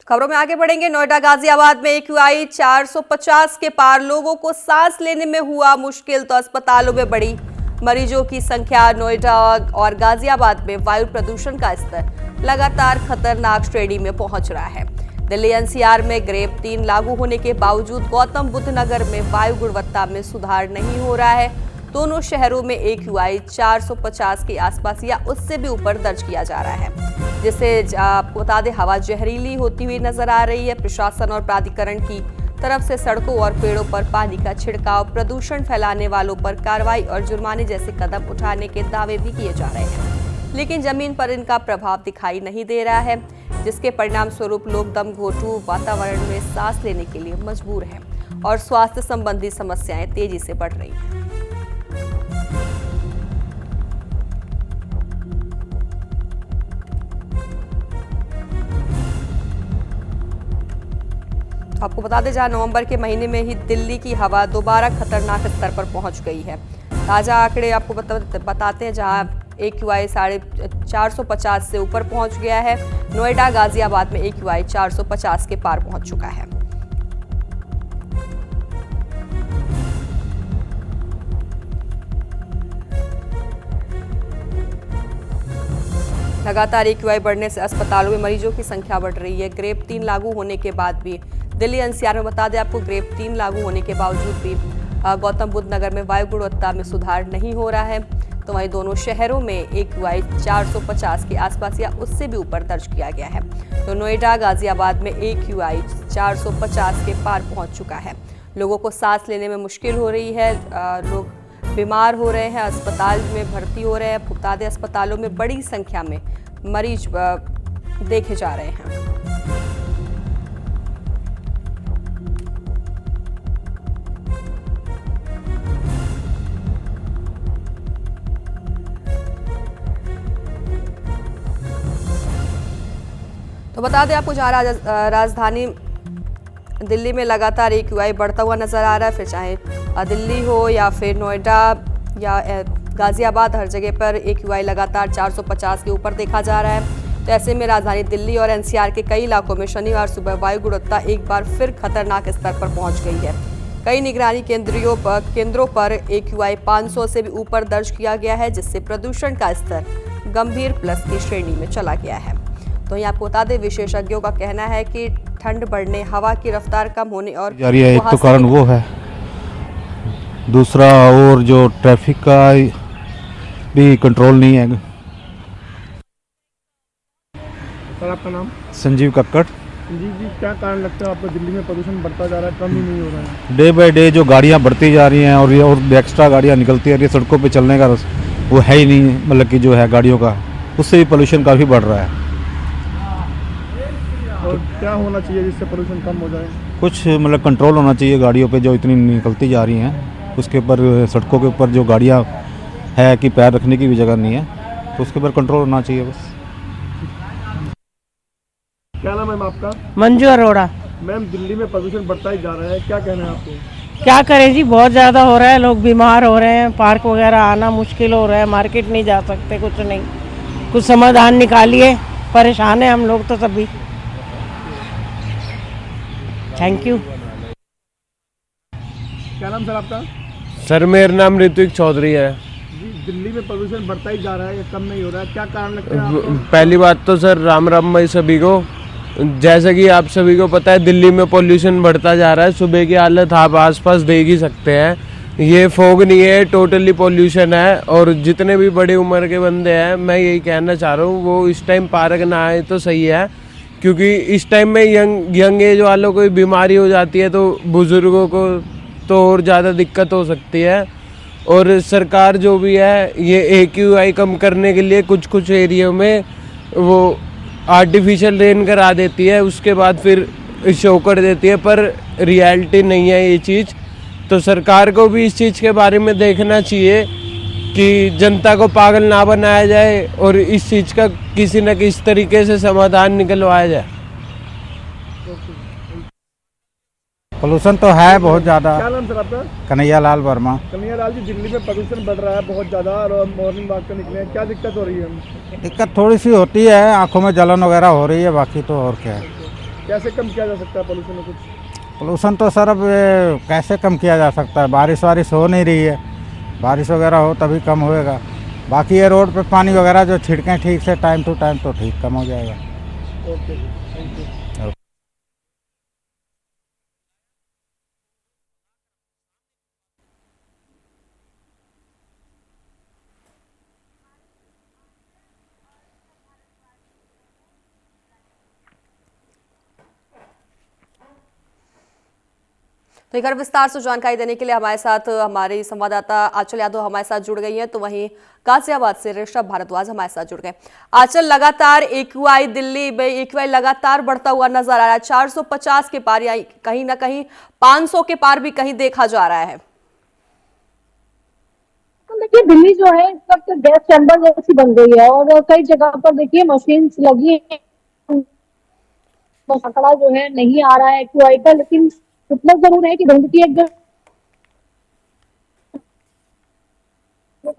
खबरों में आगे बढ़ेंगे। नोएडा गाजियाबाद में AQI 450 के पार, लोगों को सांस लेने में हुआ मुश्किल तो अस्पतालों में बढ़ी मरीजों की संख्या। नोएडा और गाजियाबाद में वायु प्रदूषण का स्तर लगातार खतरनाक श्रेणी में पहुंच रहा है। दिल्ली NCR में ग्रेड 3 लागू होने के बावजूद गौतम बुद्ध नगर में वायु गुणवत्ता में सुधार नहीं हो रहा है। दोनों शहरों में AQI 450 के आसपास या उससे भी ऊपर दर्ज किया जा रहा है, जिससे आपको बता दें हवा जहरीली होती हुई नजर आ रही है। प्रशासन और प्राधिकरण की तरफ से सड़कों और पेड़ों पर पानी का छिड़काव, प्रदूषण फैलाने वालों पर कार्रवाई और जुर्माने जैसे कदम उठाने के दावे भी किए जा रहे हैं, लेकिन जमीन पर इनका प्रभाव दिखाई नहीं दे रहा है, जिसके परिणाम स्वरूप लोग दमघोटू वातावरण में सांस लेने के लिए मजबूर हैं और स्वास्थ्य संबंधी समस्याएं तेजी से बढ़ रही हैं। आपको बता दें, जहां नवंबर के महीने में ही दिल्ली की हवा दोबारा खतरनाक स्तर पर पहुंच गई है। ताजा आंकड़े आपको बताते हैं, जहां AQI 450 से ऊपर पहुंच गया है। नोएडा गाजियाबाद में AQI 450 के पार पहुंच चुका है। लगातार AQI बढ़ने से अस्पतालों में मरीजों की संख्या बढ़ रही है। ग्रेड 3 लागू होने के बाद भी दिल्ली NCR में बता दें आपको, ग्रेड 3 लागू होने के बावजूद भी गौतम बुद्ध नगर में वायु गुणवत्ता में सुधार नहीं हो रहा है। तो वहीं दोनों शहरों में AQI 450 के आसपास या उससे भी ऊपर दर्ज किया गया है। तो नोएडा गाजियाबाद में AQI 450 के पार पहुंच चुका है। लोगों को सांस लेने में मुश्किल हो रही है, लोग बीमार हो रहे हैं, अस्पताल में भर्ती हो रहे हैं। बता दें, अस्पतालों में बड़ी संख्या में मरीज देखे जा रहे हैं। तो बता दें आपको, जहाँ राजधानी दिल्ली में लगातार AQI बढ़ता हुआ नजर आ रहा है, फिर चाहे दिल्ली हो या फिर नोएडा या गाजियाबाद, हर जगह पर AQI लगातार 450 के ऊपर देखा जा रहा है। तो ऐसे में राजधानी दिल्ली और NCR के कई इलाकों में शनिवार सुबह वायु गुणवत्ता एक बार फिर खतरनाक स्तर पर पहुंच गई है। कई निगरानी केंद्रों पर AQI 500 से भी ऊपर दर्ज किया गया है, जिससे प्रदूषण का स्तर गंभीर प्लस की श्रेणी में चला गया है। तो यहाँ आपको बता दें, विशेषज्ञों का कहना है कि ठंड बढ़ने, हवा की रफ्तार कम होने और जारी है, एक तो कारण वो है, दूसरा और जो ट्रैफिक का भी कंट्रोल नहीं है। सर, आपका नाम? संजीव कक्कड़। जी, क्या कारण लगता है आपको दिल्ली में प्रदूषण बढ़ता जा रहा है, कम ही नहीं हो रहा है? डे बाय डे जो गाड़ियाँ बढ़ती जा रही हैं और एक्स्ट्रा गाड़ियाँ निकलती आ रही है, सड़कों पे चलने का वो है ही नहीं, मतलब कि जो है गाड़ियों का, उससे भी पोल्यूशन काफ़ी बढ़ रहा है। और क्या होना चाहिए जिससे पोल्यूशन कम हो जाए? कुछ मतलब कंट्रोल होना चाहिए गाड़ियों पे जो इतनी निकलती जा रही हैं, उसके ऊपर सड़कों के ऊपर जो गाड़ियाँ है कि पैर रखने की भी जगह नहीं है, तो उसके ऊपर कंट्रोल होना चाहिए बस। क्या नाम है मैम आपका? मंजू अरोड़ा। मैम, दिल्ली में प्रदूषण बढ़ता ही जा रहा है, क्या कहना है आपको? क्या करें जी, बहुत ज़्यादा हो रहा है, लोग बीमार हो रहे हैं, पार्क वगैरह आना मुश्किल हो रहा है, मार्केट नहीं जा सकते, कुछ नहीं, कुछ समाधान निकालिए, परेशान है हम लोग तो सभी। Thank you. क्या नाम सर आपका? सर, मेरा नाम ऋत्विक चौधरी है। जी, दिल्ली में प्रदूषण बढ़ता ही जा रहा है, कम नहीं हो रहा है, क्या कारण लगता है आपको? पहली बात तो सर राम राम भाई सभी को। जैसे कि आप सभी को पता है, दिल्ली में पोल्यूशन बढ़ता जा रहा है। सुबह की हालत आप आसपास देख ही सकते हैं, ये फॉग नहीं है, टोटली पोल्यूशन है। और जितने भी बड़ी उम्र के बंदे हैं, मैं यही कहना चाह रहा हूँ, वो इस टाइम पार्क ना आए तो सही है, क्योंकि इस टाइम में यंग एज वालों को बीमारी हो जाती है, तो बुजुर्गों को तो और ज़्यादा दिक्कत हो सकती है। और सरकार जो भी है, ये AQI कम करने के लिए कुछ कुछ एरिया में वो आर्टिफिशियल रेन करा देती है, उसके बाद फिर शो कर देती है, पर रियलिटी नहीं है ये चीज़। तो सरकार को भी इस चीज़ के बारे में देखना चाहिए कि जनता को पागल ना बनाया जाए और इस चीज़ का किसी न किसी तरीके से समाधान निकलवाया जाए। पोल्यूशन तो है बहुत ज़्यादा। क्या नाम सर आपका? कन्हैया लाल वर्मा। कन्हैया लाल जी, दिल्ली में प्रदूषण बढ़ रहा है बहुत ज़्यादा और मॉर्निंग वॉक पे निकले हैं, क्या दिक्कत हो रही है? दिक्कत थोड़ी सी होती है, आँखों में जलन वगैरह हो रही है, बाकी तो और क्या है। कैसे कम किया जा सकता है पोल्यूशन में कुछ? पोल्यूशन तो सर अब कैसे कम किया जा सकता है, बारिश वारिश हो नहीं रही है, बारिश वगैरह हो तभी कम होएगा। बाकी ये रोड पे पानी वगैरह जो छिड़कें ठीक से टाइम टू टाइम तो ठीक कम हो जाएगा। Okay, thank you. तो एक और विस्तार से जानकारी देने के लिए हमारे साथ हमारी संवाददाता आंचल यादव हमारे साथ जुड़ गई हैं, तो वहीं गाजियाबाद से ऋषभ भारद्वाज हमारे साथ जुड़ गए। आंचल, लगातार एक्यूआई दिल्ली में एक्यूआई लगातार बढ़ता हुआ नजर आ रहा है, 450 के पार या कहीं ना कहीं 500 के पार भी कहीं देखा जा रहा है। देखिए दिल्ली जो है इस वक्त गैस चैम्बर जैसी बन गई है और कई जगह पर देखिए मशीन लगी है, आंकड़ा जो है नहीं आ रहा है एक्यूआई का, लेकिन इतना जरूर है कि धुंध की एक जो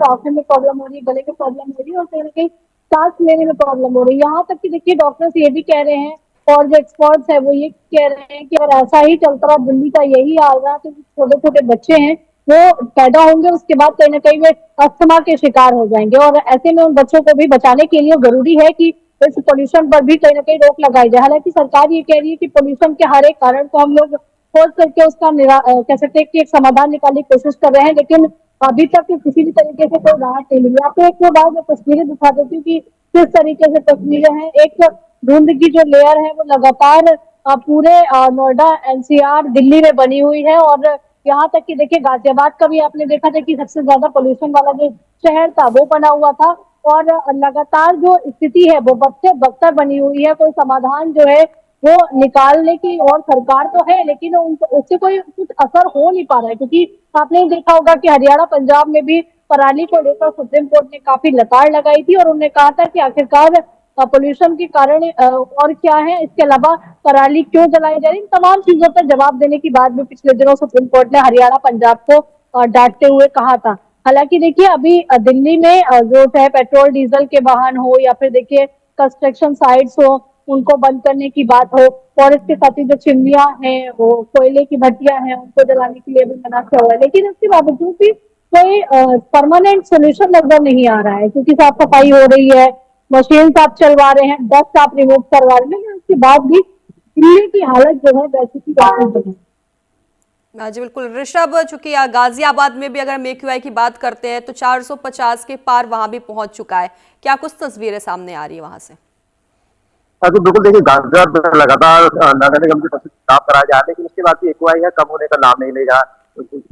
आंखें में प्रॉब्लम हो रही है, गले में प्रॉब्लम हो रही है और कहीं ना कहीं सांस लेने में प्रॉब्लम हो रही है। यहाँ तक कि देखिए डॉक्टर्स ये भी कह रहे हैं और जो एक्सपर्ट्स है वो ये कह रहे हैं कि अगर ऐसा ही चलता रहा, दिल्ली का यही हाल रहा, तो छोटे छोटे बच्चे हैं वो पैदा होंगे, उसके बाद कहीं ना कहीं वे अस्थमा के शिकार हो जाएंगे। और ऐसे में उन बच्चों को भी बचाने के लिए जरूरी है कि इस पोल्यूशन पर भी कहीं ना कहीं रोक लगाई जाए। हालांकि सरकार ये कह रही है कि पोल्यूशन के हर एक कारण को हम लोग खोज करके उसका कह सकते हैं कि एक समाधान निकालने की कोशिश कर रहे हैं, लेकिन अभी तक किसी भी तरीके से कोई राहत नहीं मिली। आपको एक बार मैं तस्वीरें दिखा देती हूँ कि किस तरीके से तस्वीरें हैं। एक धुंध की जो लेयर है वो लगातार पूरे नोएडा, एनसीआर, दिल्ली में बनी हुई है और यहाँ तक कि देखिए गाजियाबाद का भी आपने देखा था कि सबसे ज्यादा पोल्यूशन वाला जो शहर था वो बना हुआ था और लगातार जो स्थिति है वो बद से बदतर बनी हुई है। कोई समाधान जो है वो निकालने की और सरकार तो है, लेकिन उससे कोई कुछ असर हो नहीं पा रहा है, क्योंकि आपने देखा होगा कि हरियाणा, पंजाब में भी पराली को लेकर सुप्रीम कोर्ट ने काफी लताड़ लगाई थी और उन्होंने कहा था कि आखिरकार पोल्यूशन के कारण और क्या है, इसके अलावा पराली क्यों जलाई जा रही, इन तमाम चीजों पर जवाब देने की बात भी पिछले दिनों सुप्रीम कोर्ट ने हरियाणा, पंजाब को डांटते हुए कहा था। हालांकि देखिए अभी दिल्ली में जो चाहे पेट्रोल डीजल के वाहन हो या फिर देखिए कंस्ट्रक्शन साइट्स हो, उनको बंद करने की बात हो और इसके साथ ही जो चिमनियां हैं, वो कोयले की भट्टियां हैं, उनको जलाने के लिए भी मना किया हुआ है। लेकिन इसके बावजूद भी कोई परमानेंट सोल्यूशन नजर नहीं आ रहा है, क्योंकि साफ सफाई हो रही है, मशीन आप चलवा रहे हैं, डस्ट आप रिमूव करवा रहे हैं, लेकिन उसके बाद भी दिल्ली की हालत जो है वैसी की वैसी है। जी बिल्कुल ऋषभ, चूंकि गाजियाबाद में भी अगर हम एक्यूआई की बात करते हैं तो 450 के पार वहां भी पहुंच चुका है, क्या कुछ तस्वीरें सामने आ रही है वहां से? तो बिल्कुल देखिए गाजियाबाद लगातार नगर निगम की तरफ से काम कराया जा रहा है, लेकिन उसके बाद भी एक्यूआई है कम होने का नाम नहीं ले रहा।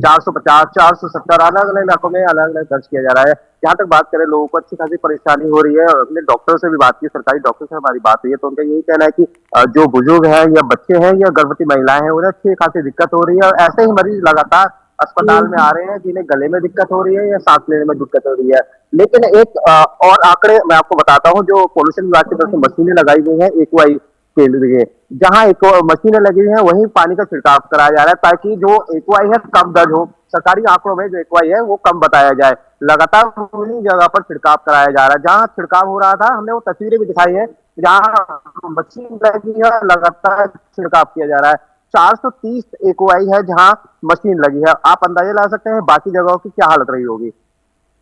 450, 470 अलग अलग इलाकों में अलग अलग दर्ज किया जा रहा है। जहाँ तक बात करें, लोगों को अच्छी खासी परेशानी हो रही है और अपने डॉक्टर से भी बात की, सरकारी डॉक्टर से हमारी बात हुई है, तो उनका यही कहना है कि जो बुजुर्ग हैं या बच्चे हैं या गर्भवती महिलाएं हैं, उन्हें अच्छी खासी दिक्कत हो रही है और ऐसे ही मरीज लगातार अस्पताल में आ रहे हैं जिन्हें गले में दिक्कत हो रही है या सांस लेने में दिक्कत हो रही है। लेकिन एक और आंकड़े मैं आपको बताता हूँ, जो पोल्यूशन विभाग की तरफ से मशीनें लगाई गई हैं एक्यूआई के लिए, जहाँ एक मशीनें लगी हुई है वहीं पानी का छिड़काव कराया जा रहा है ताकि जो एक्यूआई है कम दर्ज हो। सरकारी आंकड़ों में जो एक्यूआई है वो कम बताया जाए। लगातार उन्हीं जगह पर छिड़काव कराया जा रहा है जहाँ छिड़काव हो रहा था। हमने वो तस्वीरें भी दिखाई है जहाँ मशीन लगी है, लगातार छिड़काव किया जा रहा है। 430 एक्यूआई है जहाँ मशीन लगी है। आप अंदाजा ला सकते हैं बाकी जगहों की क्या हालत रही होगी।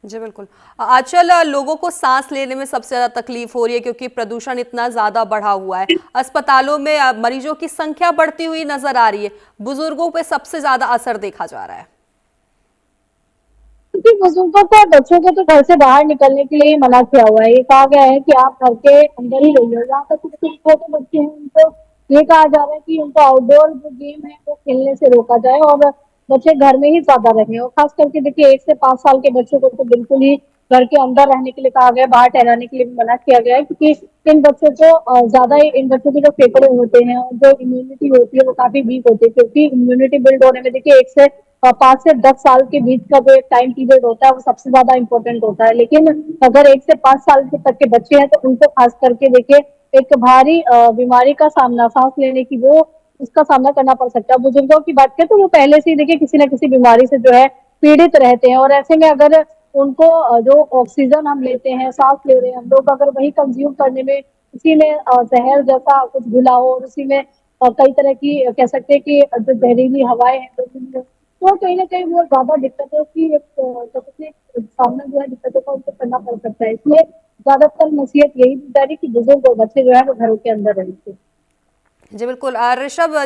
जी बिल्कुल। आजकल लोगों को सांस लेने में सबसे ज्यादा तकलीफ हो रही है क्योंकि प्रदूषण इतना ज्यादा बढ़ा हुआ है। अस्पतालों में मरीजों की संख्या बढ़ती हुई नजर आ रही है, बुजुर्गों पे सबसे ज्यादा असर देखा जा रहा है। क्योंकि बुजुर्गों को, बच्चों को तो घर से बाहर निकलने के लिए मना किया हुआ है। ये कहा गया है कि आप घर के अंदर ही रहिए। जहाँ तक छोटे बच्चे हैं उनको ये कहा जा रहा है कि उनको आउटडोर जो गेम है वो खेलने से रोका जाए और बच्चे घर में ही ज्यादा रहे। और खास करके देखिए 1 से 5 साल के बच्चों को तो बिल्कुल ही घर के अंदर रहने के लिए कहा गया है, बाहर टहलाने के लिए भी मना किया गया है, क्योंकि इन बच्चों को ज्यादा इन बच्चों के जो फेफड़े होते हैं और जो इम्यूनिटी होती है वो काफी वीक होती है, क्योंकि इम्यूनिटी बिल्ड होने में देखिए 5 से 10 साल के बीच का जो एक टाइम पीरियड होता है वो सबसे ज्यादा इंपॉर्टेंट होता है। लेकिन अगर 1 से 5 साल तक के बच्चे हैं तो उनको खास करके देखिए एक भारी बीमारी का सामना, सांस लेने की वो उसका सामना करना पड़ सकता है। बुजुर्गों की बात करें तो वो पहले से ही देखिए किसी न किसी बीमारी से जो है पीड़ित रहते हैं और ऐसे में अगर उनको जो ऑक्सीजन हम लेते हैं, सांस ले रहे हैं हम लोग, अगर वही कंज्यूम करने में उसी में जहर जैसा कुछ घुला हो और उसी में कई तरह की कह सकते हैं कि जो जहरीली हवाएं हैं तो कहीं ना कहीं वो ज्यादा दिक्कतों की सामना जो है दिक्कतों का उनको करना पड़ सकता है। इसलिए ज्यादातर नसीहत यही दी जा रही है कि बुजुर्ग और बच्चे जो है वो घरों के अंदर रहेंगे। जी बिल्कुल। ऋषभ,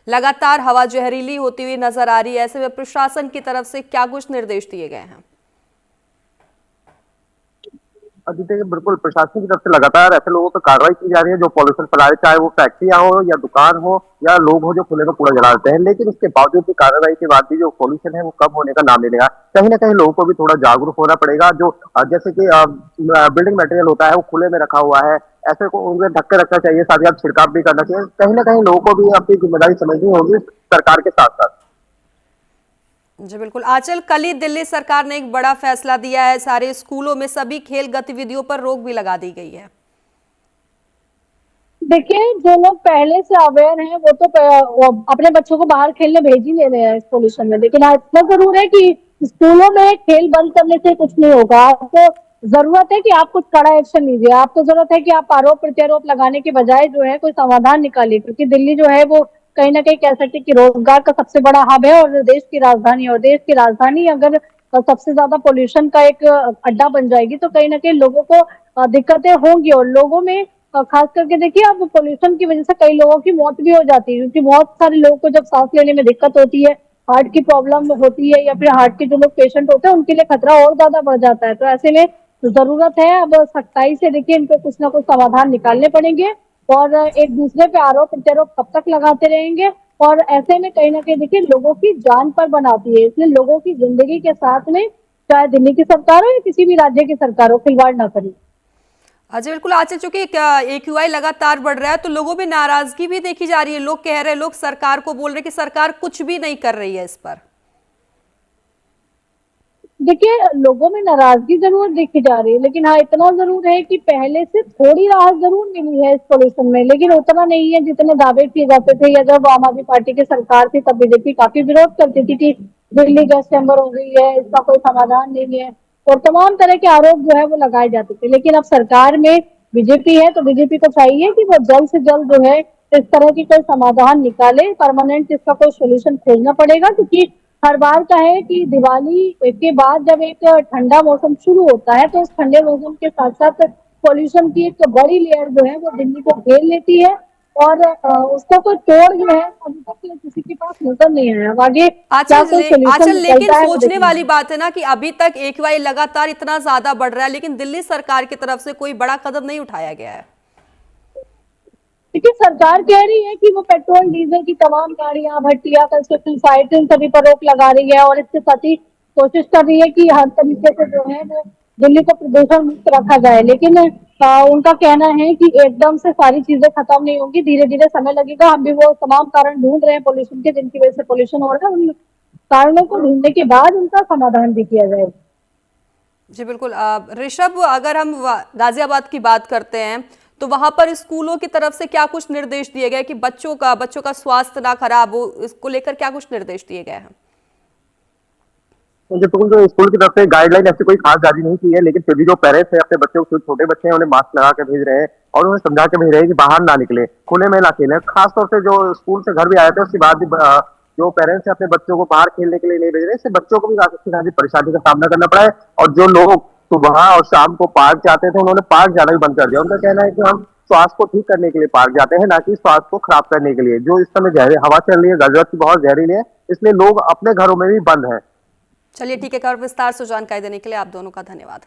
लगातार हवा जहरीली होती हुई नजर आ रही है, ऐसे में प्रशासन की तरफ से क्या कुछ निर्देश दिए गए हैं? देखिए बिल्कुल प्रशासन की तरफ से लगातार ऐसे लोगों पर कार्रवाई की जा रही है जो पॉल्यूशन फैला रहे, चाहे वो फैक्ट्रियां हो या दुकान हो या लोग हो जो खुले में कूड़ा जला देते हैं। लेकिन उसके बावजूद भी कार्रवाई के बाद भी जो पॉल्यूशन है वो कम होने का नाम नहीं लेगा। कहीं ना कहीं लोगों को भी थोड़ा जागरूक होना पड़ेगा। जो जैसे कि बिल्डिंग मटेरियल होता है वो खुले में रखा हुआ है, ऐसे को उनके ढक के रखना चाहिए, साथ ही साथ छिड़काव भी करना चाहिए। कहीं ना कहीं लोगों को भी अपनी जिम्मेदारी समझनी होगी सरकार के साथ साथ। जी बिल्कुल। आंचल, कल ही दिल्ली सरकार ने एक बड़ा फैसला दिया है, सारे स्कूलों में सभी खेल गतिविधियों पर रोक भी लगा दी गई है। देखिए, जो लोग पहले से अवेयर हैं वो तो अपने बच्चों को बाहर खेलने भेज ही ले रहे हैं इस पोल्यूशन में। लेकिन हाँ, इतना जरूर है कि स्कूलों में खेल बंद करने से कुछ नहीं होगा। आपको जरूरत है कि आप कुछ कड़ा एक्शन लीजिए। आपको जरूरत है कि आप आरोप प्रत्यारोप लगाने के बजाय जो है कोई समाधान निकालिए, क्योंकि दिल्ली जो है वो कहीं ना कहीं कह सकते हैं कि रोजगार का सबसे बड़ा हब है और देश की राजधानी, और देश की राजधानी अगर सबसे ज्यादा पोल्यूशन का एक अड्डा बन जाएगी तो कहीं ना कहीं लोगों को दिक्कतें होंगी। और लोगों में खास करके देखिए, अब पोल्यूशन की वजह से कई लोगों की मौत भी हो जाती है, क्योंकि बहुत सारे लोगों को जब सांस लेने में दिक्कत होती है, हार्ट की प्रॉब्लम होती है या फिर हार्ट के जो लोग पेशेंट होते हैं उनके लिए खतरा और ज्यादा बढ़ जाता है। तो ऐसे में जरूरत है अब सख्ताई से देखिए इन पे कुछ ना कुछ समाधान निकालने पड़ेंगे। और एक दूसरे पे आरोप प्रत्यारोप कब तक लगाते रहेंगे? और ऐसे में कहीं ना कहीं देखिए लोगों की जान पर बनाती है, इसलिए लोगों की जिंदगी के साथ में चाहे दिल्ली की सरकार हो या किसी भी राज्य की सरकार हो, खिलवाड़ ना करें। जी बिल्कुल। आंचल, चूंकि AQI लगातार बढ़ रहा है तो लोगों में नाराजगी भी देखी जा रही है। लोग कह रहे हैं, लोग सरकार को बोल रहे हैं कि सरकार कुछ भी नहीं कर रही है इस पर। देखिए, लोगों में नाराजगी जरूर देखी जा रही है, लेकिन हाँ इतना जरूर है कि पहले से थोड़ी राहत जरूर मिली है इस पोल्यूशन में, लेकिन उतना नहीं है जितने दावे किए जाते थे। या जब आम आदमी पार्टी की सरकार थी तब बीजेपी काफी विरोध करती थी कि दिल्ली गैस चैम्बर हो गई है, इसका कोई समाधान नहीं है, और तमाम तरह के आरोप जो है वो लगाए जाते थे। लेकिन अब सरकार में बीजेपी है तो बीजेपी को चाहिए कि वो जल्द से जल्द जो है इस तरह की कोई समाधान निकाले, परमानेंट इसका कोई सोल्यूशन खोजना पड़ेगा। क्योंकि हर बार का है कि दिवाली के बाद जब एक ठंडा मौसम शुरू होता है तो उस ठंडे मौसम के साथ साथ पॉल्यूशन की एक बड़ी लेयर जो है वो दिल्ली को घेर लेती है, और उसका कोई तोड़ जो है अभी तक किसी के पास नजर नहीं आया। अब आगे क्या कोई आंचल, लेकिन निकलता है वो सोचने देखेंगे। वाली बात है ना कि अभी तक AQI लगातार इतना ज्यादा बढ़ रहा है, लेकिन दिल्ली सरकार की तरफ से कोई बड़ा कदम नहीं उठाया गया है। देखिए, सरकार कह रही है कि वो पेट्रोल डीजल की तमाम गाड़ियां, भट्टियां, कंस्ट्रक्शन साइट इन सभी पर रोक लगा रही है, और इसके साथ ही कोशिश कर रही है कि हर तरीके से जो है वो दिल्ली को प्रदूषण मुक्त रखा जाए। लेकिन उनका कहना है कि एकदम से सारी चीजें खत्म नहीं होंगी, धीरे धीरे समय लगेगा। हम भी वो तमाम कारण ढूंढ रहे हैं पोल्यूशन के, जिनकी वजह से पोल्यूशन हो रहा है। उन कारणों को ढूंढने के बाद उनका समाधान भी किया जाएगा। जी बिल्कुल। ऋषभ, अगर हम गाजियाबाद की बात करते हैं तो वहां पर स्कूलों की तरफ से क्या कुछ निर्देश दिए गए कि बच्चों का स्वास्थ्य ना खराब हो, इसको लेकर क्या कुछ निर्देश दिए गए हैं? जो स्कूल की तरफ से गाइडलाइन ऐसी कोई खास जारी नहीं की है, लेकिन फिर भी जो पेरेंट्स है अपने बच्चों को, छोटे बच्चे हैं, उन्हें मास्क लगा के भेज रहे हैं और उन्हें समझा के भेज रहे हैं कि बाहर ना निकले, खुले में ना खेलें। खासतौर से जो स्कूल से घर भी आए थे उसके बाद भी जो पेरेंट्स है अपने बच्चों को बाहर खेलने के लिए नहीं भेज रहे, इससे बच्चों को भी काफी परेशानी का सामना करना पड़ा है। और जो लोग सुबह और शाम को पार्क जाते थे उन्होंने पार्क जाना भी बंद कर दिया। उनका कहना है कि हम स्वास्थ्य को ठीक करने के लिए पार्क जाते हैं, ना कि स्वास्थ्य को खराब करने के लिए। जो इस समय हवा चल रही है गाजियाबाद की बहुत जहरीली है, इसलिए लोग अपने घरों में भी बंद हैं। चलिए ठीक है, कर विस्तार से जानकारी देने के लिए आप दोनों का धन्यवाद।